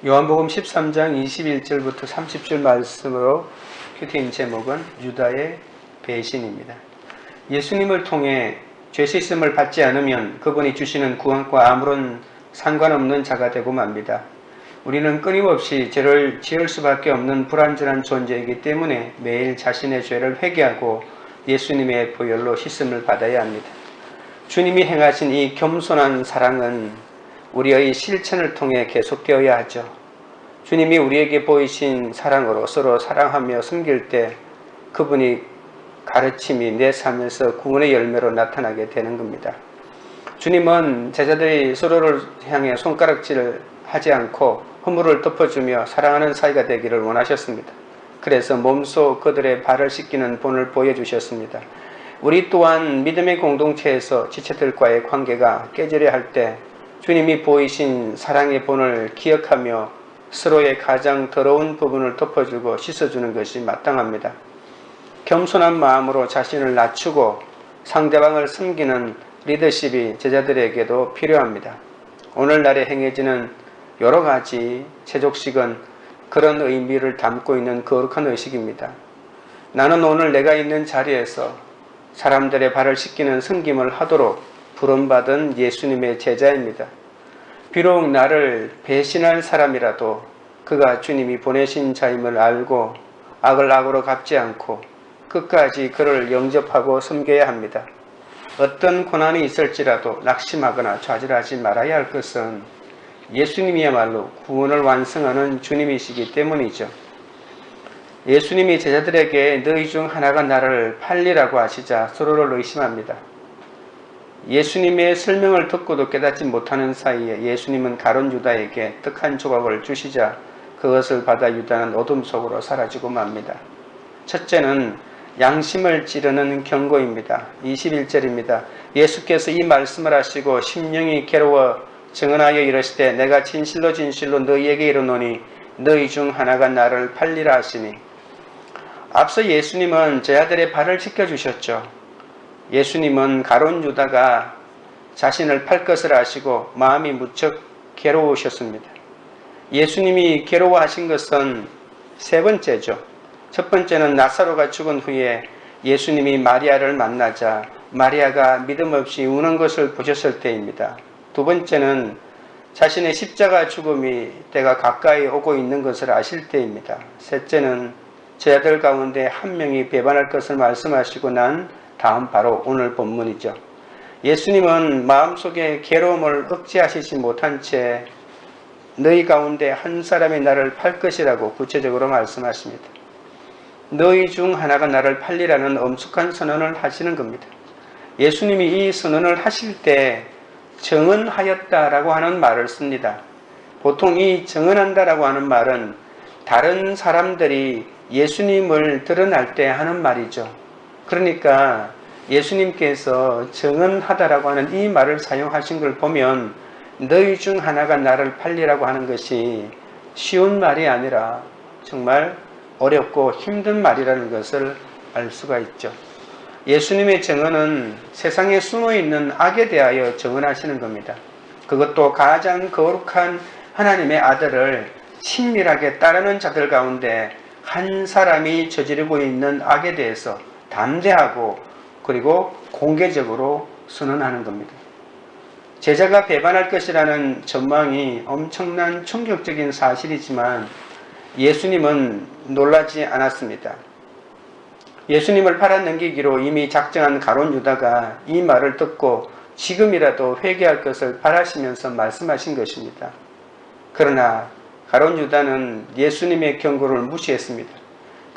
요한복음 13장 21절부터 30절 말씀으로 큐티인 제목은 유다의 배신입니다. 예수님을 통해 죄 씻음을 받지 않으면 그분이 주시는 구원과 아무런 상관없는 자가 되고 맙니다. 우리는 끊임없이 죄를 지을 수밖에 없는 불완전한 존재이기 때문에 매일 자신의 죄를 회개하고 예수님의 보혈로 씻음을 받아야 합니다. 주님이 행하신 이 겸손한 사랑은 우리의 실천을 통해 계속되어야 하죠. 주님이 우리에게 보이신 사랑으로 서로 사랑하며 섬길 때 그분이 가르침이 내 삶에서 구원의 열매로 나타나게 되는 겁니다. 주님은 제자들이 서로를 향해 손가락질을 하지 않고 허물을 덮어주며 사랑하는 사이가 되기를 원하셨습니다. 그래서 몸소 그들의 발을 씻기는 본을 보여주셨습니다. 우리 또한 믿음의 공동체에서 지체들과의 관계가 깨지려 할 때 주님이 보이신 사랑의 본을 기억하며 서로의 가장 더러운 부분을 덮어주고 씻어주는 것이 마땅합니다. 겸손한 마음으로 자신을 낮추고 상대방을 섬기는 리더십이 제자들에게도 필요합니다. 오늘날에 행해지는 여러 가지 세족식은 그런 의미를 담고 있는 거룩한 의식입니다. 나는 오늘 내가 있는 자리에서 사람들의 발을 씻기는 섬김을 하도록 부름받은 예수님의 제자입니다. 비록 나를 배신할 사람이라도 그가 주님이 보내신 자임을 알고 악을 악으로 갚지 않고 끝까지 그를 영접하고 섬겨야 합니다. 어떤 고난이 있을지라도 낙심하거나 좌절하지 말아야 할 것은 예수님이야말로 구원을 완성하는 주님이시기 때문이죠. 예수님이 제자들에게 너희 중 하나가 나를 팔리라고 하시자 서로를 의심합니다. 예수님의 설명을 듣고도 깨닫지 못하는 사이에 예수님은 가룟 유다에게 떡 한 조각을 주시자 그것을 받아 유다는 어둠 속으로 사라지고 맙니다. 첫째는 양심을 찌르는 경고입니다. 21절입니다. 예수께서 이 말씀을 하시고 심령이 괴로워 증언하여 이르시되 내가 진실로 진실로 너희에게 이르노니 너희 중 하나가 나를 팔리라 하시니. 앞서 예수님은 제자들의 발을 씻겨주셨죠. 예수님은 가룟 유다가 자신을 팔 것을 아시고 마음이 무척 괴로우셨습니다. 예수님이 괴로워하신 것은 세 번째죠. 첫 번째는 나사로가 죽은 후에 예수님이 마리아를 만나자 마리아가 믿음 없이 우는 것을 보셨을 때입니다. 두 번째는 자신의 십자가 죽음이 때가 가까이 오고 있는 것을 아실 때입니다. 셋째는 제자들 가운데 한 명이 배반할 것을 말씀하시고 난 다음 바로 오늘 본문이죠. 예수님은 마음속에 괴로움을 억제하시지 못한 채 너희 가운데 한 사람이 나를 팔 것이라고 구체적으로 말씀하십니다. 너희 중 하나가 나를 팔리라는 엄숙한 선언을 하시는 겁니다. 예수님이 이 선언을 하실 때 정언하였다라고 하는 말을 씁니다. 보통 이 정언한다라고 하는 말은 다른 사람들이 예수님을 드러날 때 하는 말이죠. 그러니까 예수님께서 정언하다라고 하는 이 말을 사용하신 걸 보면 너희 중 하나가 나를 팔리라고 하는 것이 쉬운 말이 아니라 정말 어렵고 힘든 말이라는 것을 알 수가 있죠. 예수님의 정언은 세상에 숨어있는 악에 대하여 정언하시는 겁니다. 그것도 가장 거룩한 하나님의 아들을 친밀하게 따르는 자들 가운데 한 사람이 저지르고 있는 악에 대해서 담대하고 그리고 공개적으로 선언하는 겁니다. 제자가 배반할 것이라는 전망이 엄청난 충격적인 사실이지만 예수님은 놀라지 않았습니다. 예수님을 팔아넘기기로 이미 작정한 가룟 유다가 이 말을 듣고 지금이라도 회개할 것을 바라시면서 말씀하신 것입니다. 그러나 가룟 유다는 예수님의 경고를 무시했습니다.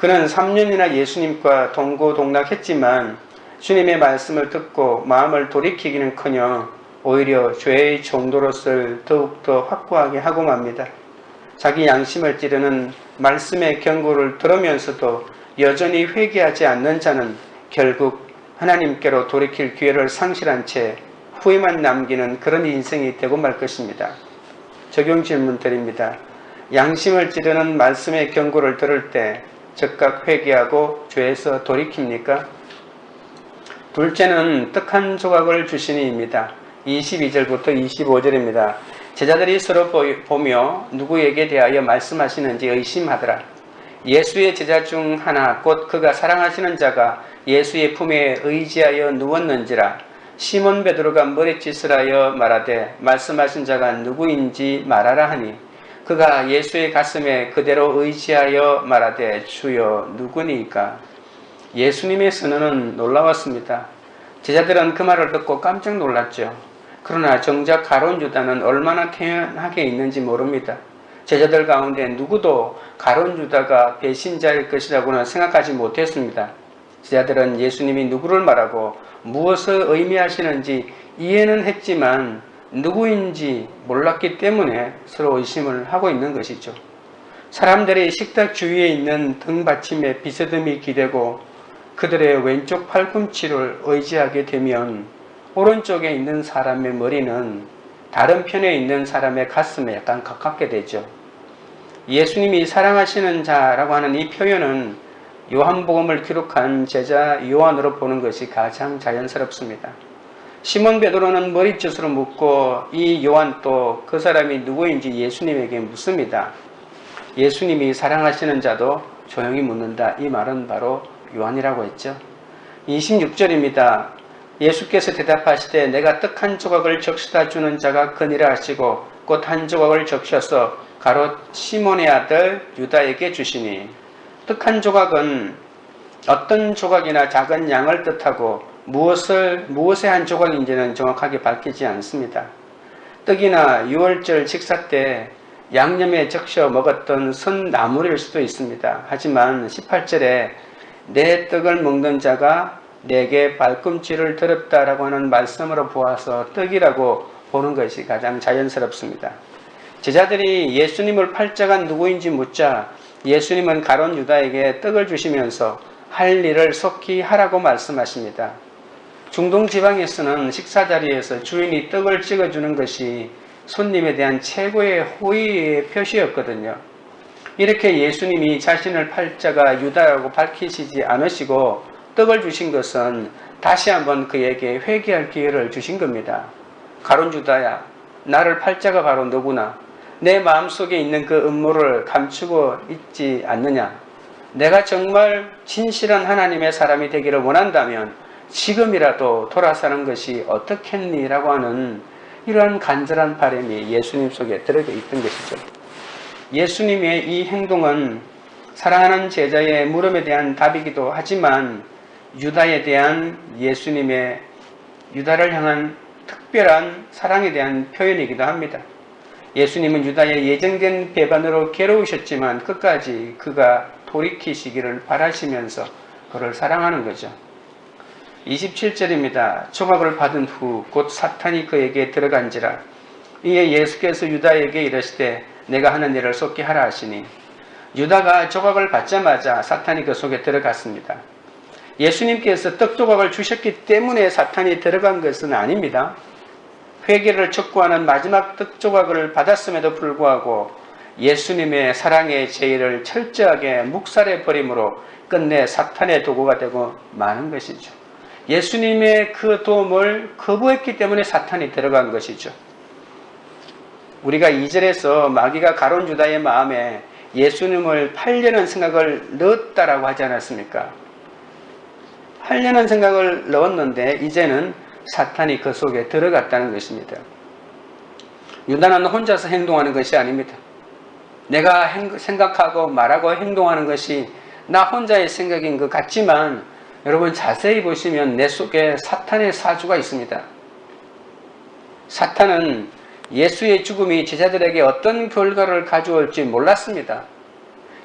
그는 3년이나 예수님과 동고동락했지만 주님의 말씀을 듣고 마음을 돌이키기는커녕 오히려 죄의 종도로서 더욱더 확고하게 하고 맙니다. 자기 양심을 찌르는 말씀의 경고를 들으면서도 여전히 회개하지 않는 자는 결국 하나님께로 돌이킬 기회를 상실한 채 후회만 남기는 그런 인생이 되고 말 것입니다. 적용 질문 드립니다. 양심을 찌르는 말씀의 경고를 들을 때 즉각 회개하고 죄에서 돌이킵니까? 둘째는 떡 한 조각을 주시니입니다. 22절부터 25절입니다. 제자들이 서로 보며 누구에게 대하여 말씀하시는지 의심하더라. 예수의 제자 중 하나 곧 그가 사랑하시는 자가 예수의 품에 의지하여 누웠는지라. 시몬 베드로가 머리짓을 하여 말하되 말씀하신 자가 누구인지 말하라 하니 그가 예수의 가슴에 그대로 의지하여 말하되 주여 누구니까. 예수님의 선언은 놀라웠습니다. 제자들은 그 말을 듣고 깜짝 놀랐죠. 그러나 정작 가룟 유다는 얼마나 태연하게 있는지 모릅니다. 제자들 가운데 누구도 가룟 유다가 배신자일 것이라고는 생각하지 못했습니다. 제자들은 예수님이 누구를 말하고 무엇을 의미하시는지 이해는 했지만 누구인지 몰랐기 때문에 서로 의심을 하고 있는 것이죠. 사람들이 식탁 주위에 있는 등받침에 비스듬히 기대고 그들의 왼쪽 팔꿈치를 의지하게 되면 오른쪽에 있는 사람의 머리는 다른 편에 있는 사람의 가슴에 약간 가깝게 되죠. 예수님이 사랑하시는 자라고 하는 이 표현은 요한복음을 기록한 제자 요한으로 보는 것이 가장 자연스럽습니다. 시몬 베드로는 머리짓으로 묻고 이 요한 또 그 사람이 누구인지 예수님에게 묻습니다. 예수님이 사랑하시는 자도 조용히 묻는다. 이 말은 바로 요한이라고 했죠. 26절입니다. 예수께서 대답하시되 내가 떡 한 조각을 적셔다 주는 자가 그니라 하시고 곧 한 조각을 적셔서 가롯 시몬의 아들 유다에게 주시니. 떡 한 조각은 어떤 조각이나 작은 양을 뜻하고 무엇의 한 조각인지는 정확하게 밝히지 않습니다. 떡이나 유월절 식사 때 양념에 적셔 먹었던 선 나물일 수도 있습니다. 하지만 18절에 내 떡을 먹는 자가 내게 발꿈치를 들었다라고 하는 말씀으로 보아서 떡이라고 보는 것이 가장 자연스럽습니다. 제자들이 예수님을 팔자가 누구인지 묻자 예수님은 가룟 유다에게 떡을 주시면서 할 일을 속히 하라고 말씀하십니다. 중동 지방에서는 식사 자리에서 주인이 떡을 찍어주는 것이 손님에 대한 최고의 호의의 표시였거든요. 이렇게 예수님이 자신을 팔자가 유다라고 밝히시지 않으시고 떡을 주신 것은 다시 한번 그에게 회개할 기회를 주신 겁니다. 가룟 유다야, 나를 팔자가 바로 너구나. 내 마음속에 있는 그 음모를 감추고 있지 않느냐. 내가 정말 진실한 하나님의 사람이 되기를 원한다면 지금이라도 돌아서는 것이 어떻겠니? 라고 하는 이러한 간절한 바람이 예수님 속에 들어가 있던 것이죠. 예수님의 이 행동은 사랑하는 제자의 물음에 대한 답이기도 하지만 유다에 대한 예수님의 유다를 향한 특별한 사랑에 대한 표현이기도 합니다. 예수님은 유다의 예정된 배반으로 괴로우셨지만 끝까지 그가 돌이키시기를 바라시면서 그를 사랑하는 거죠. 27절입니다. 조각을 받은 후 곧 사탄이 그에게 들어간지라. 이에 예수께서 유다에게 이르시되 내가 하는 일을 속히 하라 하시니 유다가 조각을 받자마자 사탄이 그 속에 들어갔습니다. 예수님께서 떡 조각을 주셨기 때문에 사탄이 들어간 것은 아닙니다. 회개를 촉구하는 마지막 떡 조각을 받았음에도 불구하고 예수님의 사랑의 제의를 철저하게 묵살해 버림으로 끝내 사탄의 도구가 되고 마는 것이죠. 예수님의 그 도움을 거부했기 때문에 사탄이 들어간 것이죠. 우리가 2절에서 마귀가 가룟 유다의 마음에 예수님을 팔려는 생각을 넣었다라고 하지 않았습니까? 팔려는 생각을 넣었는데 이제는 사탄이 그 속에 들어갔다는 것입니다. 유다는 혼자서 행동하는 것이 아닙니다. 내가 생각하고 말하고 행동하는 것이 나 혼자의 생각인 것 같지만 여러분 자세히 보시면 내 속에 사탄의 사주가 있습니다. 사탄은 예수의 죽음이 제자들에게 어떤 결과를 가져올지 몰랐습니다.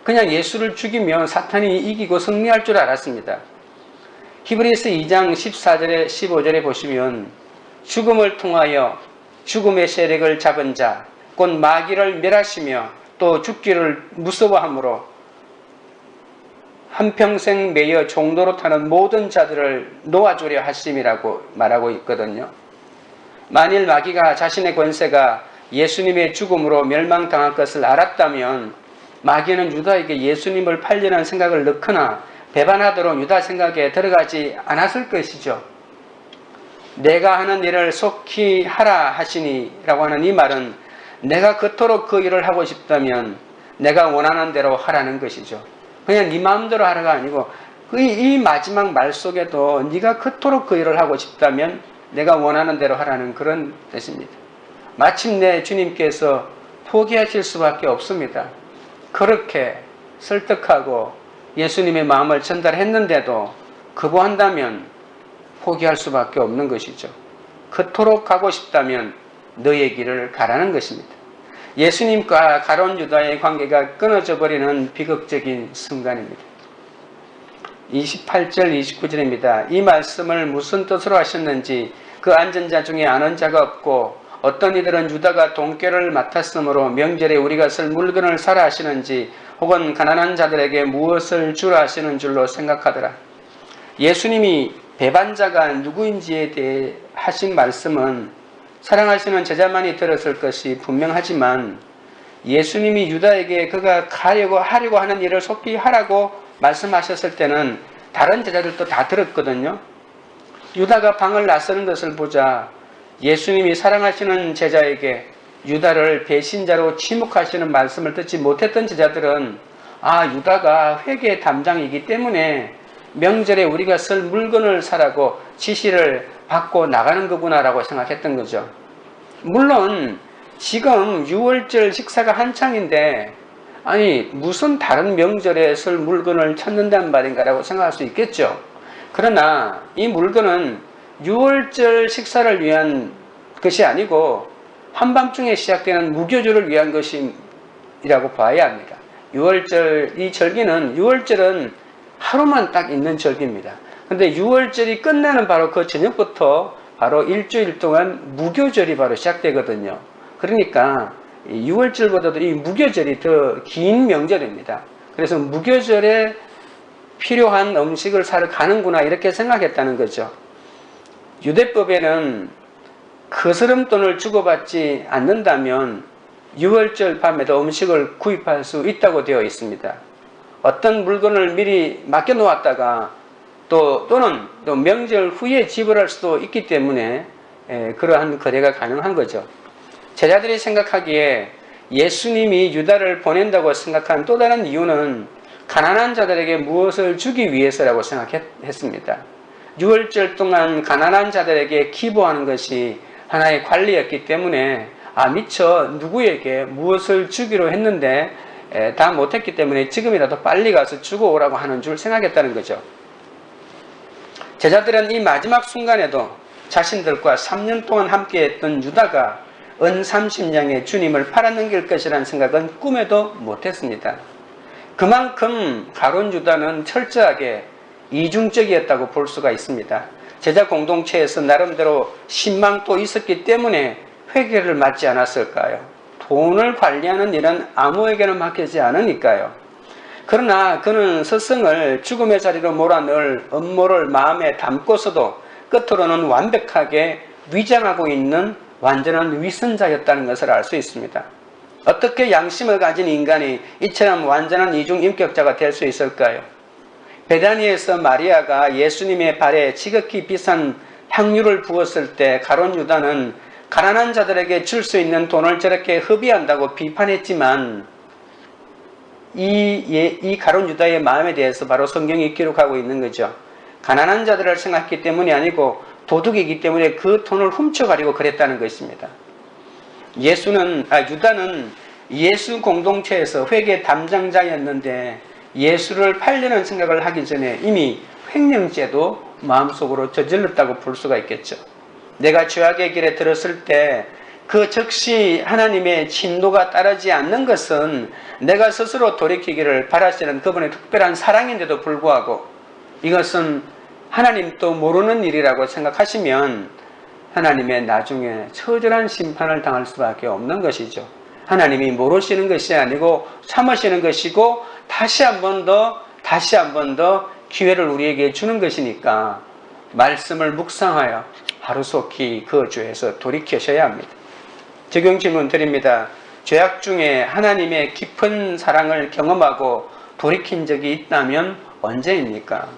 그냥 예수를 죽이면 사탄이 이기고 승리할 줄 알았습니다. 히브리서 2장 14절에 15절에 보시면 죽음을 통하여 죽음의 세력을 잡은 자, 곧 마귀를 멸하시며 또 죽기를 무서워함으로 한평생 매여 종로로 타는 모든 자들을 놓아주려 하심이라고 말하고 있거든요. 만일 마귀가 자신의 권세가 예수님의 죽음으로 멸망당할 것을 알았다면 마귀는 유다에게 예수님을 팔려는 생각을 넣거나 배반하도록 유다 생각에 들어가지 않았을 것이죠. 내가 하는 일을 속히 하라 하시니 라고 하는 이 말은 내가 그토록 그 일을 하고 싶다면 내가 원하는 대로 하라는 것이죠. 그냥 네 마음대로 하라가 아니고 이 마지막 말 속에도 네가 그토록 그 일을 하고 싶다면 내가 원하는 대로 하라는 그런 뜻입니다. 마침내 주님께서 포기하실 수밖에 없습니다. 그렇게 설득하고 예수님의 마음을 전달했는데도 거부한다면 포기할 수밖에 없는 것이죠. 그토록 가고 싶다면 너의 길을 가라는 것입니다. 예수님과 가룟 유다의 관계가 끊어져 버리는 비극적인 순간입니다. 28절 29절입니다. 이 말씀을 무슨 뜻으로 하셨는지 그 앉은 자 중에 아는 자가 없고 어떤 이들은 유다가 돈꾀를 맡았으므로 명절에 우리가 쓸 물건을 사라 하시는지 혹은 가난한 자들에게 무엇을 주라 하시는 줄로 생각하더라. 예수님이 배반자가 누구인지에 대해 하신 말씀은 사랑하시는 제자만이 들었을 것이 분명하지만 예수님이 유다에게 그가 하려고 하는 일을 속히 하라고 말씀하셨을 때는 다른 제자들도 다 들었거든요. 유다가 방을 나서는 것을 보자 예수님이 사랑하시는 제자에게 유다를 배신자로 지목하시는 말씀을 듣지 못했던 제자들은 유다가 회개의 담당이기 때문에 명절에 우리가 쓸 물건을 사라고 지시를 받고 나가는 거구나라고 생각했던 거죠. 물론 지금 6월절 식사가 한창인데 무슨 다른 명절에 쓸 물건을 찾는단 말인가라고 생각할 수 있겠죠. 그러나 이 물건은 6월절 식사를 위한 것이 아니고 한밤중에 시작되는 무교절을 위한 것이라고 봐야 합니다. 6월절, 이 절기는 6월절은 하루만 딱 있는 절기입니다. 근데 6월절이 끝나는 바로 그 저녁부터 바로 일주일 동안 무교절이 바로 시작되거든요. 그러니까 6월절보다도 이 무교절이 더 긴 명절입니다. 그래서 무교절에 필요한 음식을 사러 가는구나 이렇게 생각했다는 거죠. 유대법에는 거스름돈을 주고받지 않는다면 6월절 밤에도 음식을 구입할 수 있다고 되어 있습니다. 어떤 물건을 미리 맡겨놓았다가 또는 명절 후에 지불할 수도 있기 때문에 그러한 거래가 가능한 거죠. 제자들이 생각하기에 예수님이 유다를 보낸다고 생각한 또 다른 이유는 가난한 자들에게 무엇을 주기 위해서라고 생각했습니다. 6월절 동안 가난한 자들에게 기부하는 것이 하나의 관리였기 때문에 미처 누구에게 무엇을 주기로 했는데 다 못했기 때문에 지금이라도 빨리 가서 주고 오라고 하는 줄 생각했다는 거죠. 제자들은 이 마지막 순간에도 자신들과 3년 동안 함께했던 유다가 은 30냥에 주님을 팔아넘길 것이라는 생각은 꿈에도 못했습니다. 그만큼 가룟 유다는 철저하게 이중적이었다고 볼 수가 있습니다. 제자 공동체에서 나름대로 신망도 있었기 때문에 회개를 맞지 않았을까요? 돈을 관리하는 일은 아무에게나 맡기지 않으니까요. 그러나 그는 스승을 죽음의 자리로 몰아넣을 음모를 마음에 담고서도 끝으로는 완벽하게 위장하고 있는 완전한 위선자였다는 것을 알 수 있습니다. 어떻게 양심을 가진 인간이 이처럼 완전한 이중인격자가 될 수 있을까요? 베다니에서 마리아가 예수님의 발에 지극히 비싼 향유를 부었을 때 가룟 유다는 가난한 자들에게 줄 수 있는 돈을 저렇게 허비한다고 비판했지만 이 가룟 유다의 마음에 대해서 바로 성경이 기록하고 있는 거죠. 가난한 자들을 생각했기 때문이 아니고 도둑이기 때문에 그 돈을 훔쳐가려고 그랬다는 것입니다. 유다는 예수 공동체에서 회계 담당자였는데 예수를 팔려는 생각을 하기 전에 이미 횡령죄도 마음속으로 저질렀다고 볼 수가 있겠죠. 내가 죄악의 길에 들었을 때 그 즉시 하나님의 진노가 따르지 않는 것은 내가 스스로 돌이키기를 바라시는 그분의 특별한 사랑인데도 불구하고 이것은 하나님도 모르는 일이라고 생각하시면 하나님의 나중에 처절한 심판을 당할 수밖에 없는 것이죠. 하나님이 모르시는 것이 아니고 참으시는 것이고 다시 한 번 더 기회를 우리에게 주는 것이니까 말씀을 묵상하여 하루속히 그 죄에서 돌이키셔야 합니다. 적용 질문 드립니다. 죄악 중에 하나님의 깊은 사랑을 경험하고 돌이킨 적이 있다면 언제입니까?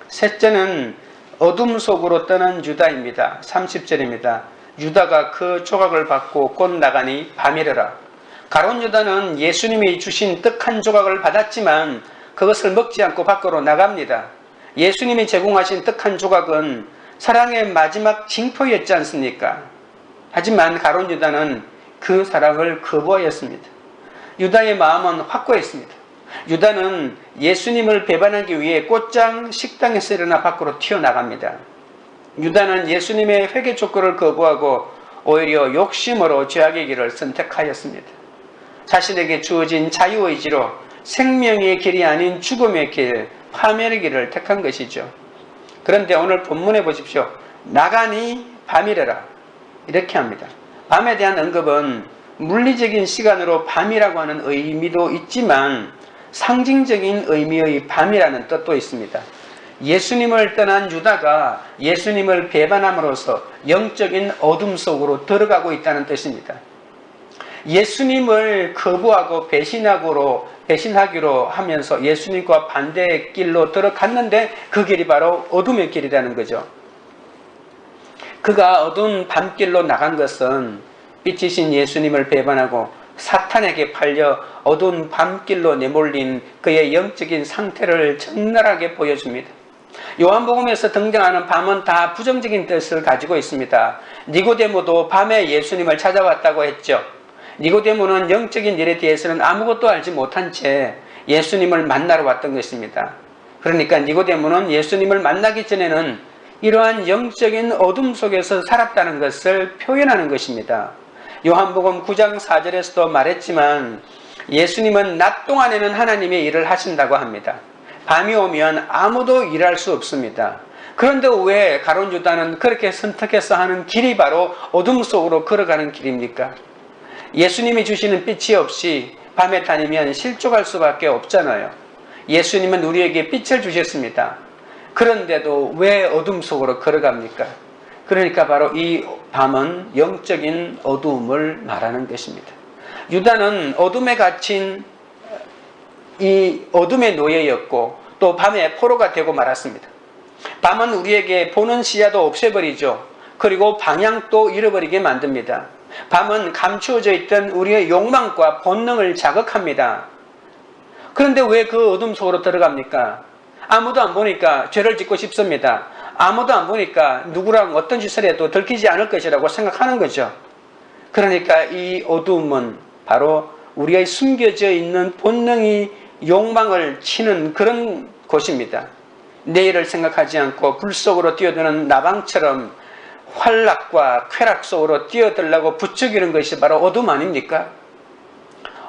셋째는 어둠 속으로 떠난 유다입니다. 30절입니다. 유다가 그 조각을 받고 곧 나가니 밤이르라. 가룟 유다는 예수님이 주신 떡 한 조각을 받았지만 그것을 먹지 않고 밖으로 나갑니다. 예수님이 제공하신 떡 한 조각은 사랑의 마지막 징표였지 않습니까? 하지만 가룟 유다는 그 사랑을 거부하였습니다. 유다의 마음은 확고했습니다. 유다는 예수님을 배반하기 위해 곧장 식당에서 일어나 밖으로 튀어나갑니다. 유다는 예수님의 회개 촉구를 거부하고 오히려 욕심으로 죄악의 길을 선택하였습니다. 자신에게 주어진 자유의지로 생명의 길이 아닌 죽음의 길, 파멸의 길을 택한 것이죠. 그런데 오늘 본문에 보십시오. 나가니 밤이래라. 이렇게 합니다. 밤에 대한 언급은 물리적인 시간으로 밤이라고 하는 의미도 있지만 상징적인 의미의 밤이라는 뜻도 있습니다. 예수님을 떠난 유다가 예수님을 배반함으로써 영적인 어둠 속으로 들어가고 있다는 뜻입니다. 예수님을 거부하고 배신하기로 하면서 예수님과 반대의 길로 들어갔는데 그 길이 바로 어둠의 길이라는 거죠. 그가 어두운 밤길로 나간 것은 빛이신 예수님을 배반하고 사탄에게 팔려 어두운 밤길로 내몰린 그의 영적인 상태를 적나라하게 보여줍니다. 요한복음에서 등장하는 밤은 다 부정적인 뜻을 가지고 있습니다. 니고데모도 밤에 예수님을 찾아왔다고 했죠. 니고데모는 영적인 일에 대해서는 아무것도 알지 못한 채 예수님을 만나러 왔던 것입니다. 그러니까 니고데모는 예수님을 만나기 전에는 이러한 영적인 어둠 속에서 살았다는 것을 표현하는 것입니다. 요한복음 9장 4절에서도 말했지만 예수님은 낮 동안에는 하나님의 일을 하신다고 합니다. 밤이 오면 아무도 일할 수 없습니다. 그런데 왜 가룟 유다는 그렇게 선택해서 하는 길이 바로 어둠 속으로 걸어가는 길입니까? 예수님이 주시는 빛이 없이 밤에 다니면 실족할 수밖에 없잖아요. 예수님은 우리에게 빛을 주셨습니다. 그런데도 왜 어둠 속으로 걸어갑니까? 그러니까 바로 이 밤은 영적인 어두움을 말하는 것입니다. 유다는 어둠에 갇힌 이 어둠의 노예였고 또 밤에 포로가 되고 말았습니다. 밤은 우리에게 보는 시야도 없애버리죠. 그리고 방향도 잃어버리게 만듭니다. 밤은 감추어져 있던 우리의 욕망과 본능을 자극합니다. 그런데 왜 그 어둠 속으로 들어갑니까? 아무도 안 보니까 죄를 짓고 싶습니다. 아무도 안 보니까 누구랑 어떤 짓을 해도 들키지 않을 것이라고 생각하는 거죠. 그러니까 이 어둠은 바로 우리의 숨겨져 있는 본능이 욕망을 치는 그런 곳입니다. 내일을 생각하지 않고 불 속으로 뛰어드는 나방처럼 환락과 쾌락 속으로 뛰어들려고 부추기는 것이 바로 어둠 아닙니까?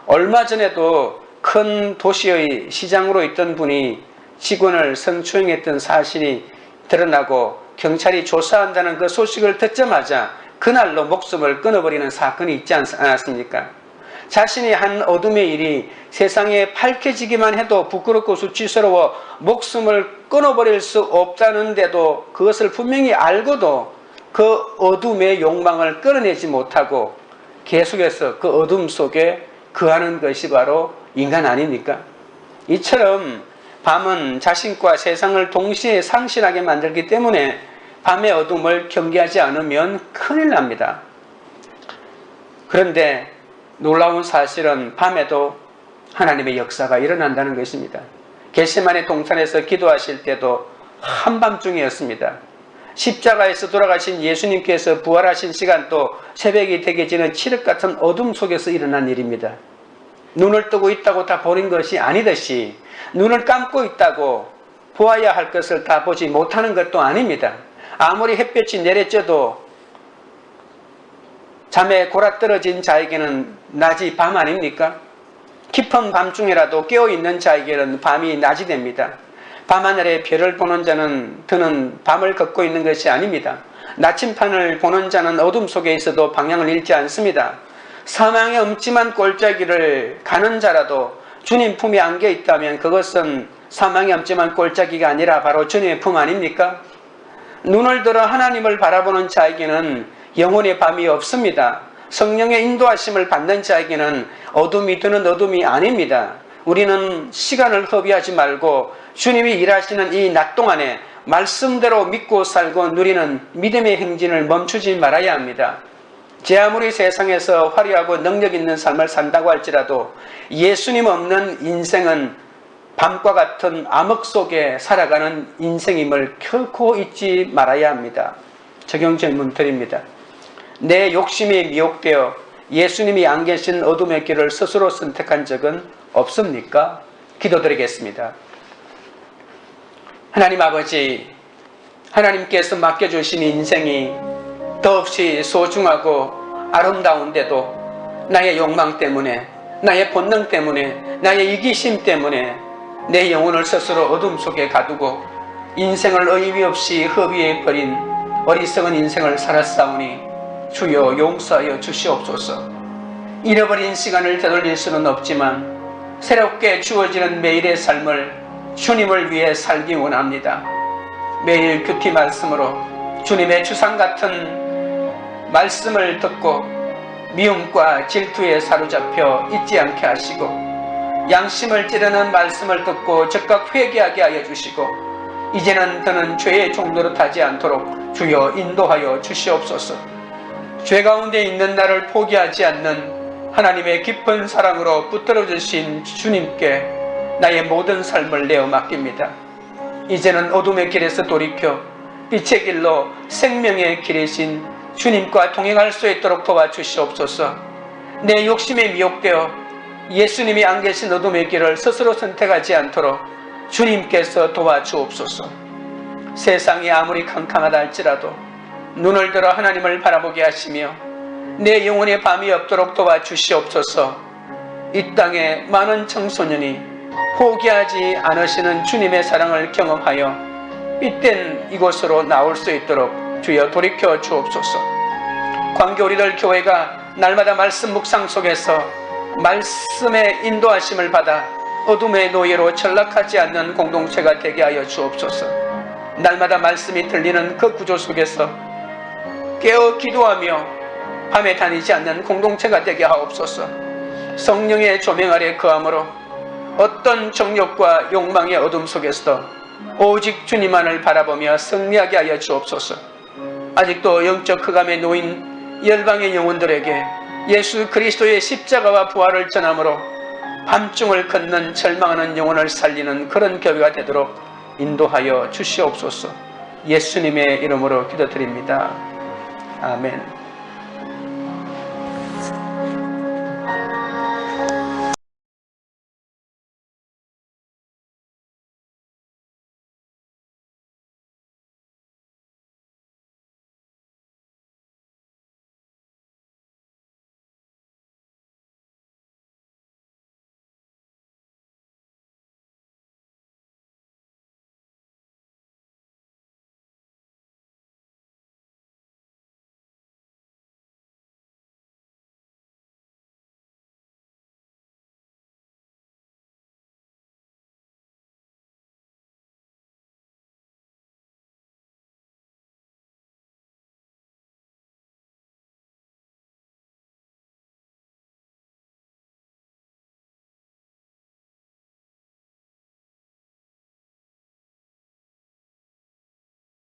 얼마 전에도 큰 도시의 시장으로 있던 분이 직원을 성추행했던 사실이 드러나고 경찰이 조사한다는 그 소식을 듣자마자 그날로 목숨을 끊어버리는 사건이 있지 않았습니까? 자신이 한 어둠의 일이 세상에 밝혀지기만 해도 부끄럽고 수치스러워 목숨을 끊어버릴 수 없다는데도 그것을 분명히 알고도 그 어둠의 욕망을 끌어내지 못하고 계속해서 그 어둠 속에 거하는 것이 바로 인간 아닙니까? 이처럼 밤은 자신과 세상을 동시에 상실하게 만들기 때문에 밤의 어둠을 경계하지 않으면 큰일 납니다. 그런데 놀라운 사실은 밤에도 하나님의 역사가 일어난다는 것입니다. 겟세마네 동산에서 기도하실 때도 한밤중이었습니다. 십자가에서 돌아가신 예수님께서 부활하신 시간도 새벽이 되게 지는 칠흑 같은 어둠 속에서 일어난 일입니다. 눈을 뜨고 있다고 다 보는 것이 아니듯이 눈을 감고 있다고 보아야 할 것을 다 보지 못하는 것도 아닙니다. 아무리 햇볕이 내려져도 잠에 골아떨어진 자에게는 낮이 밤 아닙니까? 깊은 밤중이라도 깨어있는 자에게는 밤이 낮이 됩니다. 밤하늘에 별을 보는 자는 드는 밤을 걷고 있는 것이 아닙니다. 나침판을 보는 자는 어둠 속에 있어도 방향을 잃지 않습니다. 사망의 엄침한 골짜기를 가는 자라도 주님 품에 안겨 있다면 그것은 사망의 엄침한 골짜기가 아니라 바로 주님의 품 아닙니까? 눈을 들어 하나님을 바라보는 자에게는 영혼의 밤이 없습니다. 성령의 인도하심을 받는 자에게는 어둠이 드는 어둠이 아닙니다. 우리는 시간을 허비하지 말고 주님이 일하시는 이 낮 동안에 말씀대로 믿고 살고 누리는 믿음의 행진을 멈추지 말아야 합니다. 제 아무리 세상에서 화려하고 능력 있는 삶을 산다고 할지라도 예수님 없는 인생은 밤과 같은 암흑 속에 살아가는 인생임을 결코 잊지 말아야 합니다. 적용 질문 드립니다. 내 욕심이 미혹되어 예수님이 안 계신 어둠의 길을 스스로 선택한 적은 없습니까? 기도드리겠습니다. 하나님 아버지, 하나님께서 맡겨주신 인생이 더없이 소중하고 아름다운데도 나의 욕망 때문에, 나의 본능 때문에, 나의 이기심 때문에 내 영혼을 스스로 어둠 속에 가두고 인생을 의미 없이 허비해버린 어리석은 인생을 살았사오니 주여 용서하여 주시옵소서. 잃어버린 시간을 되돌릴 수는 없지만 새롭게 주어지는 매일의 삶을 주님을 위해 살기 원합니다. 매일 큐티 말씀으로 주님의 주상 같은 말씀을 듣고 미움과 질투에 사로잡혀 잊지 않게 하시고, 양심을 찌르는 말씀을 듣고 즉각 회개하게 하여 주시고, 이제는 더는 죄의 종노릇하지 않도록 주여 인도하여 주시옵소서. 죄 가운데 있는 나를 포기하지 않는 하나님의 깊은 사랑으로 붙들어 주신 주님께 나의 모든 삶을 내어 맡깁니다. 이제는 어둠의 길에서 돌이켜 빛의 길로 생명의 길이신 주님과 동행할 수 있도록 도와주시옵소서. 내 욕심에 미혹되어 예수님이 안 계신 어둠의 길을 스스로 선택하지 않도록 주님께서 도와주옵소서. 세상이 아무리 캄캄하다 할지라도 눈을 들어 하나님을 바라보게 하시며 내 영혼의 밤이 없도록 도와주시옵소서. 이 땅에 많은 청소년이 포기하지 않으시는 주님의 사랑을 경험하여 삔된 이곳으로 나올 수 있도록 주여 돌이켜 주옵소서. 광교 우리들 교회가 날마다 말씀 묵상 속에서 말씀의 인도하심을 받아 어둠의 노예로 전락하지 않는 공동체가 되게 하여 주옵소서. 날마다 말씀이 들리는 그 구조 속에서 깨어 기도하며 밤에 다니지 않는 공동체가 되게 하옵소서. 성령의 조명 아래 거함으로 어떤 정욕과 욕망의 어둠 속에서도 오직 주님만을 바라보며 승리하게 하여 주옵소서. 아직도 영적 흑암에 놓인 열방의 영혼들에게 예수 그리스도의 십자가와 부활을 전함으로 밤중을 걷는 절망하는 영혼을 살리는 그런 교회가 되도록 인도하여 주시옵소서. 예수님의 이름으로 기도드립니다. 아멘.